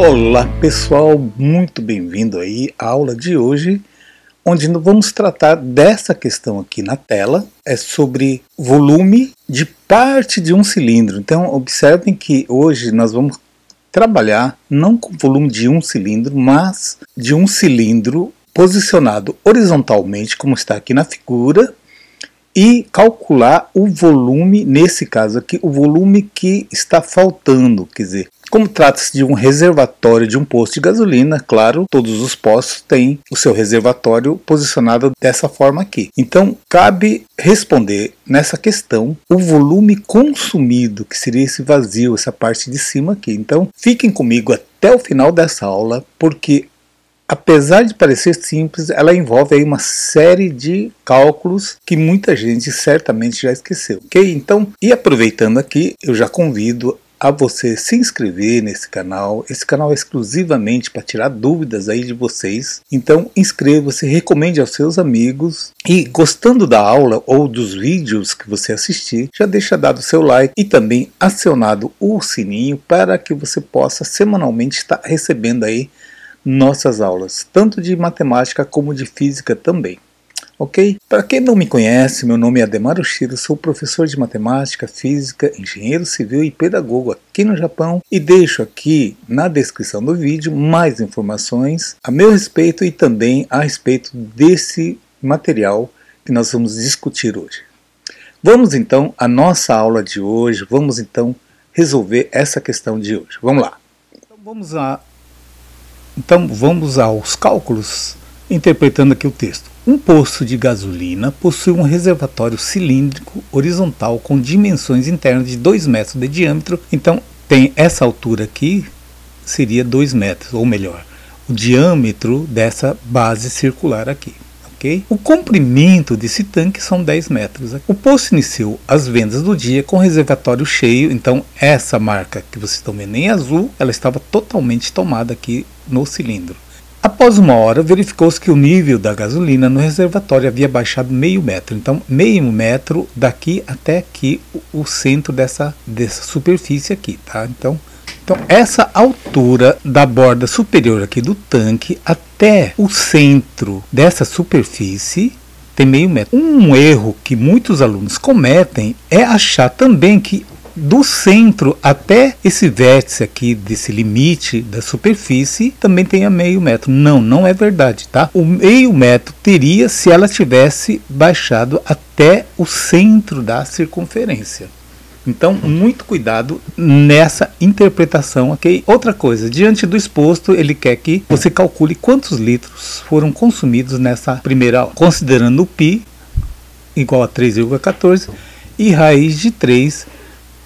Olá pessoal, muito bem-vindo aí à aula de hoje, onde nós vamos tratar dessa questão aqui na tela, é sobre volume de parte de um cilindro. Então observem que hoje nós vamos trabalhar não com volume de um cilindro, mas de um cilindro posicionado horizontalmente, como está aqui na figura, e calcular o volume, nesse caso aqui, o volume que está faltando, quer dizer, como trata-se de um reservatório de um posto de gasolina, claro, todos os postos têm o seu reservatório posicionado dessa forma aqui. Então, cabe responder nessa questão o volume consumido, que seria esse vazio, essa parte de cima aqui. Então, fiquem comigo até o final dessa aula, porque apesar de parecer simples, ela envolve aí uma série de cálculos que muita gente certamente já esqueceu, ok? Então, e aproveitando aqui, eu já convido a você se inscrever nesse canal. Esse canal é exclusivamente para tirar dúvidas aí de vocês. Então inscreva-se, recomende aos seus amigos e, gostando da aula ou dos vídeos que você assistir, já deixa dado o seu like e também acionado o sininho para que você possa semanalmente estar recebendo aí nossas aulas, tanto de matemática como de física também. Ok? Para quem não me conhece, meu nome é Ademar Oshiro, sou professor de matemática, física, engenheiro civil e pedagogo aqui no Japão, e deixo aqui na descrição do vídeo mais informações a meu respeito e também a respeito desse material que nós vamos discutir hoje. Vamos então à nossa aula de hoje, vamos então resolver essa questão de hoje. Vamos lá. Então vamos aos cálculos, interpretando aqui o texto. Um posto de gasolina possui um reservatório cilíndrico horizontal com dimensões internas de 2 metros de diâmetro. Então tem essa altura aqui, seria 2 metros, ou melhor, o diâmetro dessa base circular aqui. Okay? O comprimento desse tanque são 10 metros. O posto iniciou as vendas do dia com reservatório cheio. Então essa marca que vocês estão vendo em azul, ela estava totalmente tomada aqui no cilindro. Após uma hora, verificou-se que o nível da gasolina no reservatório havia baixado meio metro. Então, meio metro daqui até aqui, o centro dessa superfície aqui, tá? Então, essa altura da borda superior aqui do tanque até o centro dessa superfície tem meio metro. Um erro que muitos alunos cometem é achar também que do centro até esse vértice aqui, desse limite da superfície, também tenha meio metro. Não, não é verdade, tá? O meio metro teria se ela tivesse baixado até o centro da circunferência. Então, muito cuidado nessa interpretação, ok? Outra coisa, diante do exposto, ele quer que você calcule quantos litros foram consumidos nessa primeira aula, considerando o π igual a 3,14 e raiz de 3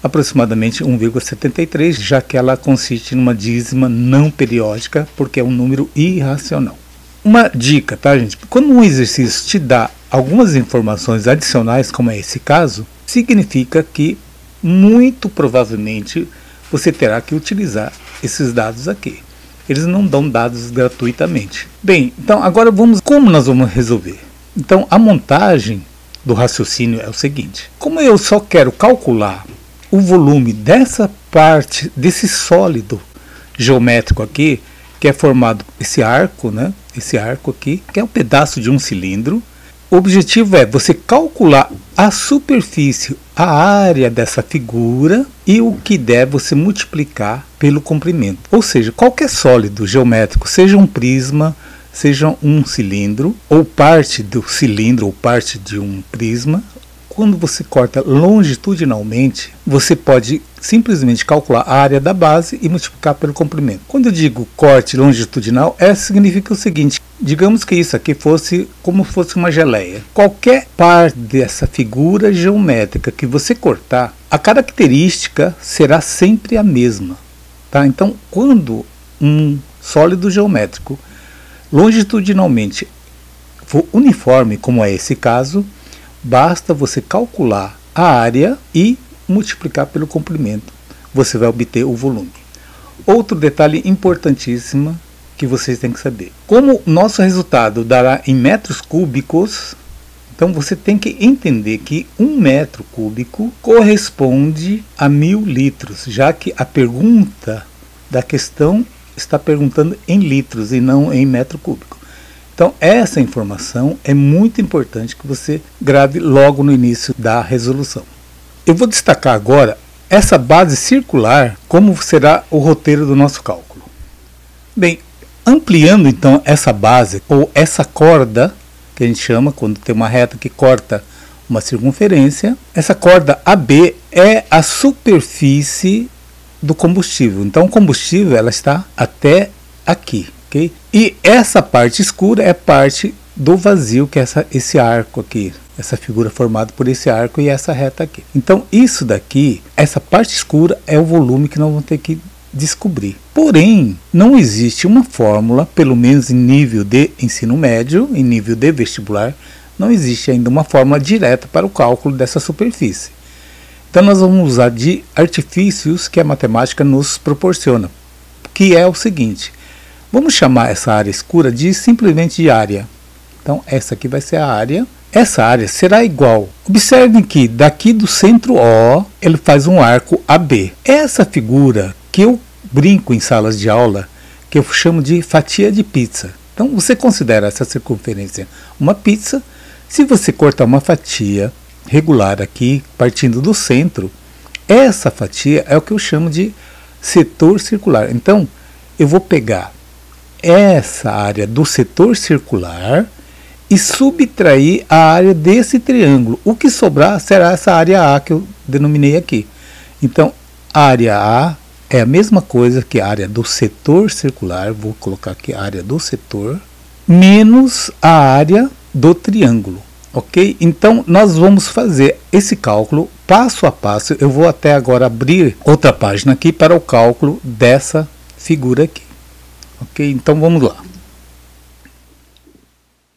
aproximadamente 1,73, já que ela consiste numa dízima não periódica, porque é um número irracional. Uma dica, tá, gente? Quando um exercício te dá algumas informações adicionais, como é esse caso, significa que muito provavelmente você terá que utilizar esses dados aqui. Eles não dão dados gratuitamente. Bem, então agora como nós vamos resolver? Então a montagem do raciocínio é o seguinte: como eu só quero calcular o volume dessa parte, desse sólido geométrico aqui, que é formado esse arco, né? Esse arco aqui, que é um pedaço de um cilindro. O objetivo é você calcular a superfície, a área dessa figura, e o que der você multiplicar pelo comprimento. Ou seja, qualquer sólido geométrico, seja um prisma, seja um cilindro, ou parte do cilindro, ou parte de um prisma, quando você corta longitudinalmente, você pode simplesmente calcular a área da base e multiplicar pelo comprimento. Quando eu digo corte longitudinal, significa o seguinte: digamos que isso aqui fosse como fosse uma geleia. Qualquer parte dessa figura geométrica que você cortar, a característica será sempre a mesma. Tá? Então, quando um sólido geométrico longitudinalmente for uniforme, como é esse caso, basta você calcular a área e multiplicar pelo comprimento. Você vai obter o volume. Outro detalhe importantíssimo que vocês têm que saber. Como nosso resultado dará em metros cúbicos, então você tem que entender que 1 metro cúbico corresponde a 1000 litros, já que a pergunta da questão está perguntando em litros e não em metro cúbico. Então essa informação é muito importante que você grave logo no início da resolução. Eu vou destacar agora essa base circular, como será o roteiro do nosso cálculo. Bem, ampliando então essa base, ou essa corda, que a gente chama quando tem uma reta que corta uma circunferência, essa corda AB é a superfície do combustível. Então o combustível ela está até aqui, ok? E essa parte escura é parte do vazio, que é esse arco aqui, essa figura formada por esse arco e essa reta aqui. Então isso daqui, essa parte escura é o volume que nós vamos ter que descobrir. Porém, não existe uma fórmula, pelo menos em nível de ensino médio, em nível de vestibular, não existe ainda uma fórmula direta para o cálculo dessa superfície. Então nós vamos usar de artifícios que a matemática nos proporciona, que é o seguinte: vamos chamar essa área escura de simplesmente de área. Então essa aqui vai ser a área. Essa área será igual. Observem que daqui do centro O, ele faz um arco AB. Essa figura que eu brinco em salas de aula, que eu chamo de fatia de pizza. Então você considera essa circunferência uma pizza. Se você cortar uma fatia regular aqui, partindo do centro, essa fatia é o que eu chamo de setor circular. Então eu vou pegar essa área do setor circular e subtrair a área desse triângulo. O que sobrar será essa área A que eu denominei aqui. Então, a área A é a mesma coisa que a área do setor circular, vou colocar aqui a área do setor, menos a área do triângulo, ok? Então, nós vamos fazer esse cálculo passo a passo. Eu vou até agora abrir outra página aqui para o cálculo dessa figura aqui, ok? Então, vamos lá.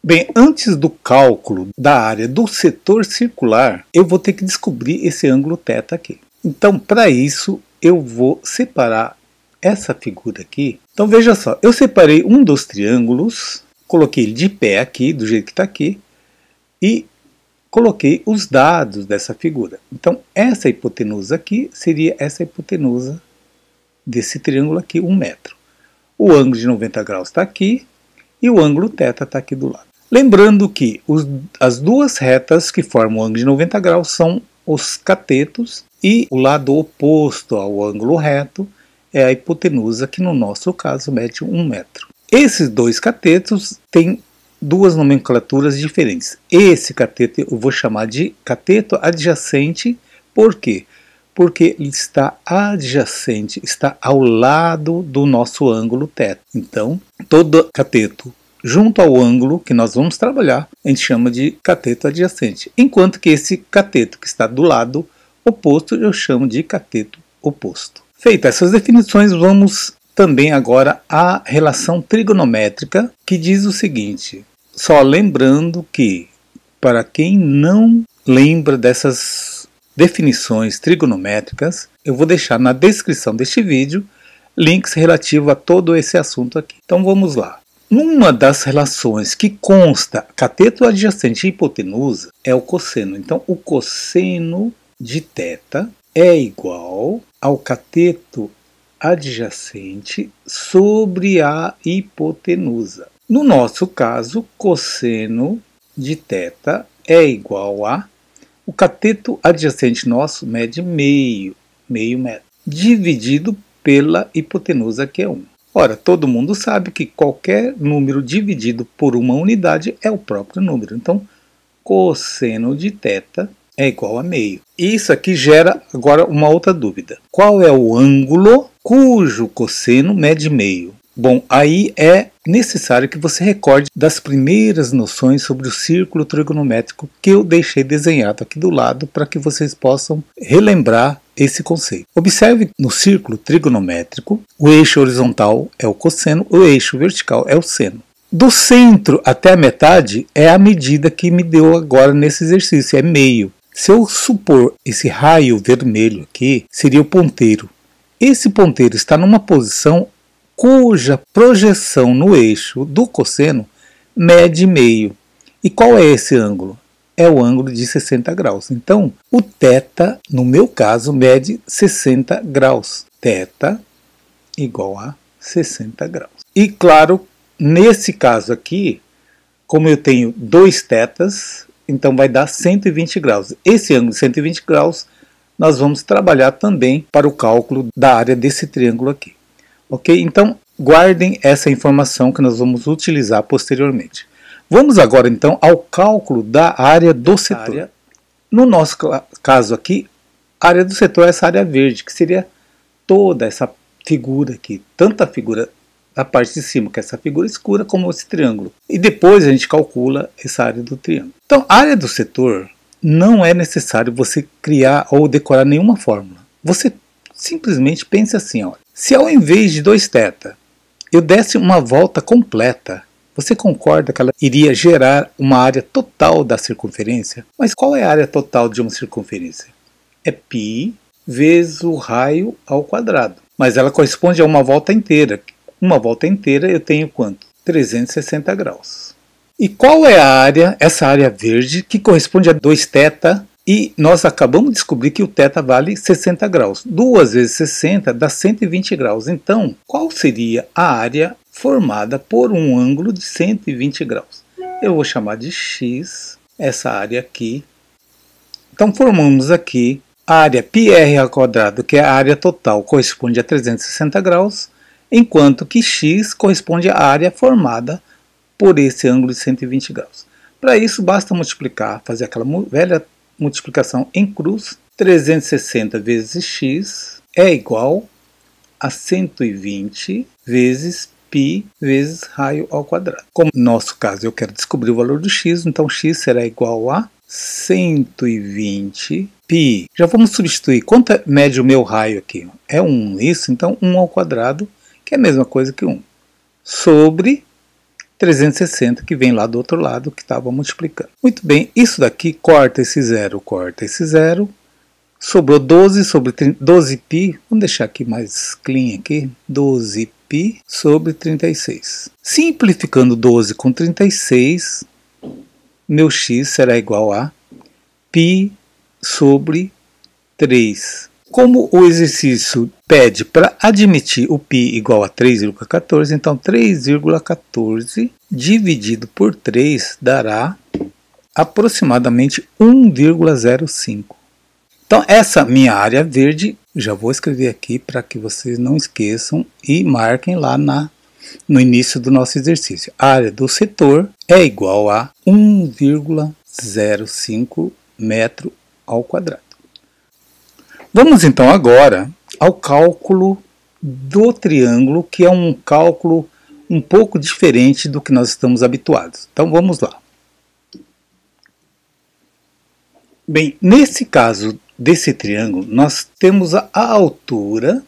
Bem, antes do cálculo da área do setor circular, eu vou ter que descobrir esse ângulo θ aqui. Então, para isso, eu vou separar essa figura aqui. Então, veja só, eu separei um dos triângulos, coloquei ele de pé aqui, do jeito que está aqui, e coloquei os dados dessa figura. Então, essa hipotenusa aqui seria essa hipotenusa desse triângulo aqui, 1 metro. O ângulo de 90 graus está aqui, e o ângulo θ está aqui do lado. Lembrando que as duas retas que formam o ângulo de 90 graus são os catetos, e o lado oposto ao ângulo reto é a hipotenusa, que no nosso caso mede 1 metro. Esses dois catetos têm duas nomenclaturas diferentes. Esse cateto eu vou chamar de cateto adjacente. Por quê? Porque ele está adjacente, está ao lado do nosso ângulo θ. Então, todo cateto junto ao ângulo que nós vamos trabalhar, a gente chama de cateto adjacente. Enquanto que esse cateto que está do lado oposto, eu chamo de cateto oposto. Feitas essas definições, vamos também agora à relação trigonométrica, que diz o seguinte. Só lembrando que, para quem não lembra dessas definições trigonométricas, eu vou deixar na descrição deste vídeo links relativos a todo esse assunto aqui. Então vamos lá. Numa das relações que consta cateto adjacente e hipotenusa é o cosseno. Então o cosseno de θ é igual ao cateto adjacente sobre a hipotenusa. No nosso caso, cosseno de θ é igual a... O cateto adjacente nosso mede meio metro, dividido pela hipotenusa, que é 1. Ora, todo mundo sabe que qualquer número dividido por uma unidade é o próprio número. Então, cosseno de θ é igual a meio. Isso aqui gera agora uma outra dúvida. Qual é o ângulo cujo cosseno mede meio? Bom, aí é necessário que você recorde das primeiras noções sobre o círculo trigonométrico que eu deixei desenhado aqui do lado para que vocês possam relembrar esse conceito. Observe no círculo trigonométrico, o eixo horizontal é o cosseno, o eixo vertical é o seno. Do centro até a metade é a medida que me deu agora nesse exercício, é meio. Se eu supor esse raio vermelho aqui, seria o ponteiro. Esse ponteiro está numa posição cuja projeção no eixo do cosseno mede meio. E qual é esse ângulo? É o ângulo de 60 graus. Então, o θ, no meu caso, mede 60 graus. Θ igual a 60 graus. E claro, nesse caso aqui, como eu tenho 2 tetas, então vai dar 120 graus. Esse ângulo de 120 graus nós vamos trabalhar também para o cálculo da área desse triângulo aqui. Ok? Então guardem essa informação que nós vamos utilizar posteriormente. Vamos agora então ao cálculo da área do setor. No nosso caso aqui, a área do setor é essa área verde, que seria toda essa figura aqui, tanto a figura da parte de cima, que é essa figura escura, como esse triângulo. E depois a gente calcula essa área do triângulo. Então, a área do setor não é necessário você criar ou decorar nenhuma fórmula. Você simplesmente pense assim, olha, se ao invés de 2θ eu desse uma volta completa, você concorda que ela iria gerar uma área total da circunferência? Mas qual é a área total de uma circunferência? É π vezes o raio ao quadrado. Mas ela corresponde a uma volta inteira. Uma volta inteira eu tenho quanto? 360 graus. E qual é a área, essa área verde, que corresponde a 2θ? E nós acabamos de descobrir que o θ vale 60 graus. 2 vezes 60 dá 120 graus. Então, qual seria a área formada por um ângulo de 120 graus? Eu vou chamar de x, essa área aqui. Então, formamos aqui a área πr², que é a área total, corresponde a 360 graus, enquanto que x corresponde à área formada por esse ângulo de 120 graus. Para isso, basta multiplicar, fazer aquela velha multiplicação em cruz. 360 vezes x é igual a 120 vezes π vezes raio ao quadrado. Como no nosso caso eu quero descobrir o valor do x, então x será igual a 120 π. Já vamos substituir. Quanto mede o meu raio aqui? É 1, isso? Então 1 ao quadrado, que é a mesma coisa que 1, sobre 360, que vem lá do outro lado, que estava multiplicando. Muito bem, isso daqui corta esse zero, sobrou 12 sobre 12π, vamos deixar aqui mais clean aqui, 12π sobre 36. Simplificando 12 com 36, meu x será igual a π sobre 3. Como o exercício pede para admitir o π igual a 3,14, então 3,14 dividido por 3 dará aproximadamente 1,05. Então essa minha área verde, já vou escrever aqui para que vocês não esqueçam e marquem lá no início do nosso exercício. A área do setor é igual a 1,05 metro ao quadrado. Vamos então agora ao cálculo do triângulo, que é um cálculo um pouco diferente do que nós estamos habituados. Então vamos lá. Bem, nesse caso desse triângulo, nós temos a altura,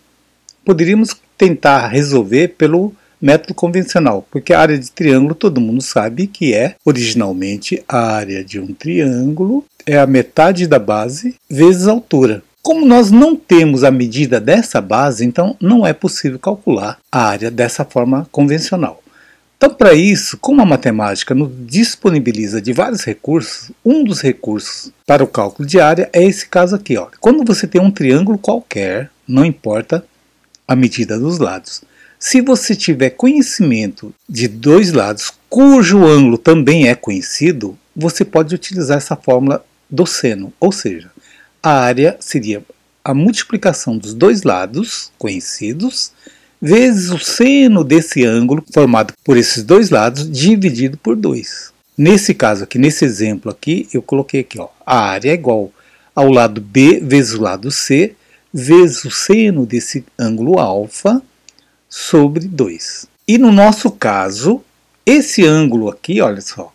poderíamos tentar resolver pelo método convencional, porque a área de triângulo todo mundo sabe que é originalmente a área de um triângulo, é a metade da base vezes a altura. Como nós não temos a medida dessa base, então não é possível calcular a área dessa forma convencional. Então, para isso, como a matemática nos disponibiliza de vários recursos, um dos recursos para o cálculo de área é esse caso aqui. Ó. Quando você tem um triângulo qualquer, não importa a medida dos lados. Se você tiver conhecimento de dois lados, cujo ângulo também é conhecido, você pode utilizar essa fórmula do seno, ou seja, a área seria a multiplicação dos dois lados conhecidos vezes o seno desse ângulo formado por esses dois lados dividido por 2. Nesse caso aqui, nesse exemplo aqui, eu coloquei aqui, ó, a área é igual ao lado B vezes o lado C vezes o seno desse ângulo alfa sobre 2. E no nosso caso, esse ângulo aqui, olha só,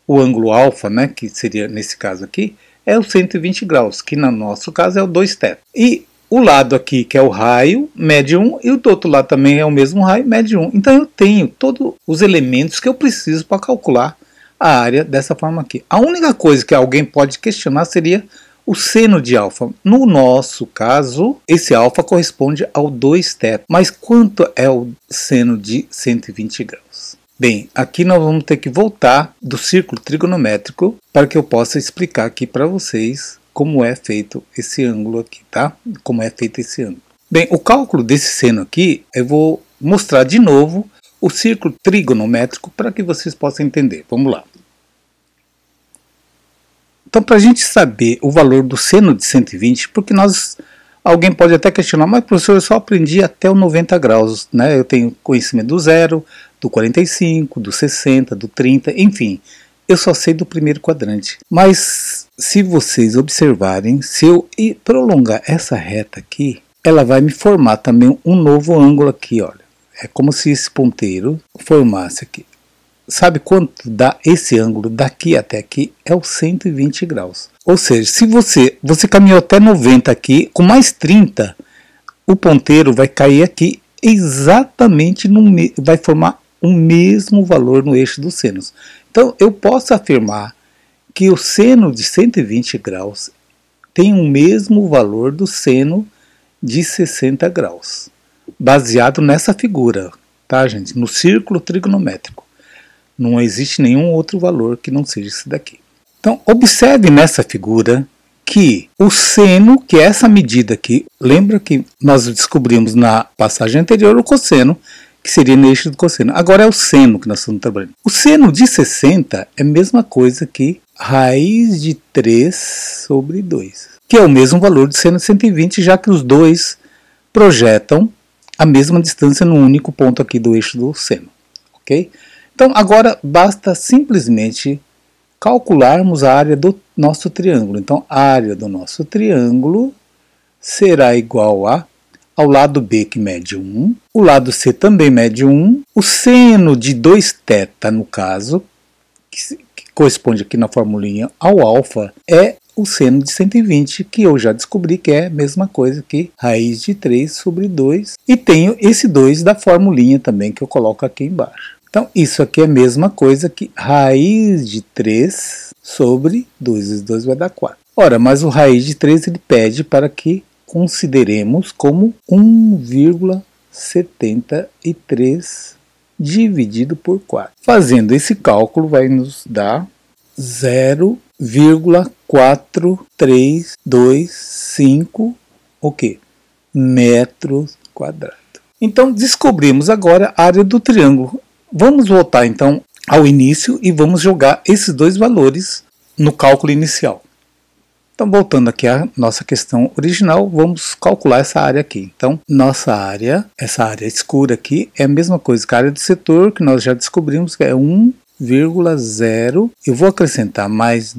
o ângulo alfa, né, que seria nesse caso aqui, é o 120 graus, que no nosso caso é o 2θ. E o lado aqui, que é o raio, mede 1, e o do outro lado também é o mesmo raio, mede 1. Então eu tenho todos os elementos que eu preciso para calcular a área dessa forma aqui. A única coisa que alguém pode questionar seria o seno de alfa. No nosso caso, esse alfa corresponde ao 2θ. Mas quanto é o seno de 120 graus? Bem, aqui nós vamos ter que voltar do círculo trigonométrico para que eu possa explicar aqui para vocês como é feito esse ângulo aqui, tá? Como é feito esse ângulo. Bem, o cálculo desse seno aqui, eu vou mostrar de novo o círculo trigonométrico para que vocês possam entender. Vamos lá. Então, para a gente saber o valor do seno de 120, porque alguém pode até questionar, mas professor, eu só aprendi até o 90 graus, né? Eu tenho conhecimento do 0, do 45, do 60, do 30, enfim, eu só sei do primeiro quadrante. Mas se vocês observarem, se eu prolongar essa reta aqui, ela vai me formar também um novo ângulo aqui, olha. É como se esse ponteiro formasse aqui. Sabe quanto dá esse ângulo daqui até aqui? É os 120 graus. Ou seja, se você caminhou até 90 aqui, com mais 30, o ponteiro vai cair aqui exatamente vai formar o mesmo valor no eixo dos senos. Então, eu posso afirmar que o seno de 120 graus tem o mesmo valor do seno de 60 graus, baseado nessa figura, tá, gente? No círculo trigonométrico. Não existe nenhum outro valor que não seja esse daqui. Então, observe nessa figura que o seno, que é essa medida aqui, lembra que nós descobrimos na passagem anterior o cosseno, que seria no eixo do cosseno. Agora é o seno que nós estamos trabalhando. O seno de 60 é a mesma coisa que raiz de 3 sobre 2, que é o mesmo valor do seno de 120, já que os dois projetam a mesma distância no único ponto aqui do eixo do seno, ok? Então, agora basta simplesmente calcularmos a área do nosso triângulo. Então, a área do nosso triângulo será igual ao lado B, que mede 1, o lado C também mede 1, o seno de 2θ, no caso, que corresponde aqui na formulinha ao alfa, é o seno de 120, que eu já descobri que é a mesma coisa que raiz de 3 sobre 2, e tenho esse 2 da formulinha também, que eu coloco aqui embaixo. Então, isso aqui é a mesma coisa que raiz de 3 sobre 2 vezes 2 vai dar 4. Ora, mas o raiz de 3 ele pede para que consideremos como 1,73 dividido por 4. Fazendo esse cálculo vai nos dar 0,4325 o quê? Metros quadrados. Então, descobrimos agora a área do triângulo. Vamos voltar então ao início e vamos jogar esses dois valores no cálculo inicial. Então, voltando aqui à nossa questão original, vamos calcular essa área aqui. Então, nossa área, essa área escura aqui, é a mesma coisa que a área do setor, que nós já descobrimos que é 1,0. Eu vou acrescentar mais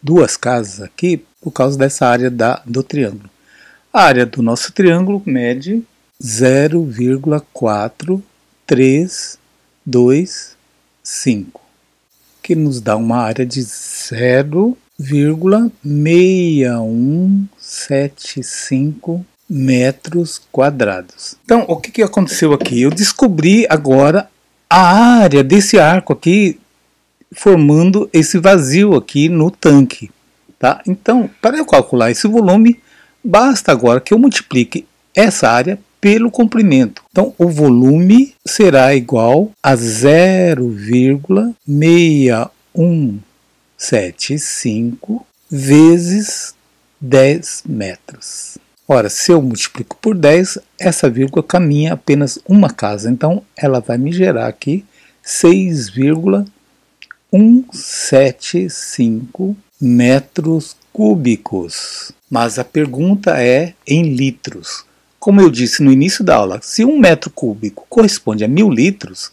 duas casas aqui por causa dessa área do triângulo. A área do nosso triângulo mede 0,435, que nos dá uma área de 0,6175 metros quadrados. Então, o que aconteceu aqui? Eu descobri agora a área desse arco aqui, formando esse vazio aqui no tanque. Tá? Então, para eu calcular esse volume, basta agora que eu multiplique essa área pelo comprimento. Então, o volume será igual a 0,6175 vezes 10 metros. Ora, se eu multiplico por 10, essa vírgula caminha apenas uma casa. Então, ela vai me gerar aqui 6,175 metros cúbicos. Mas a pergunta é em litros. Como eu disse no início da aula, se 1 metro cúbico corresponde a 1000 litros,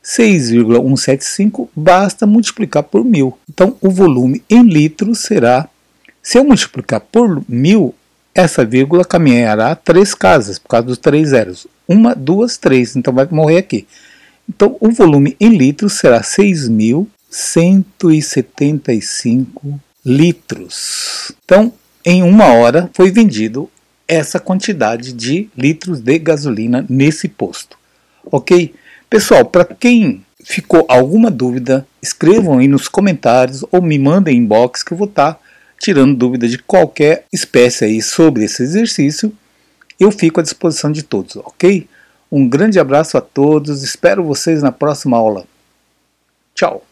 6,175 basta multiplicar por 1000. Então, o volume em litros será, se eu multiplicar por 1000, essa vírgula caminhará 3 casas, por causa dos 3 zeros. 1, 2, 3, então vai morrer aqui. Então, o volume em litros será 6.175 litros. Então, em 1 hora foi vendido essa quantidade de litros de gasolina nesse posto. Ok? Pessoal, para quem ficou alguma dúvida, escrevam aí nos comentários ou me mandem inbox que eu vou estar tirando dúvida de qualquer espécie aí sobre esse exercício. Eu fico à disposição de todos, ok? Um grande abraço a todos, espero vocês na próxima aula. Tchau!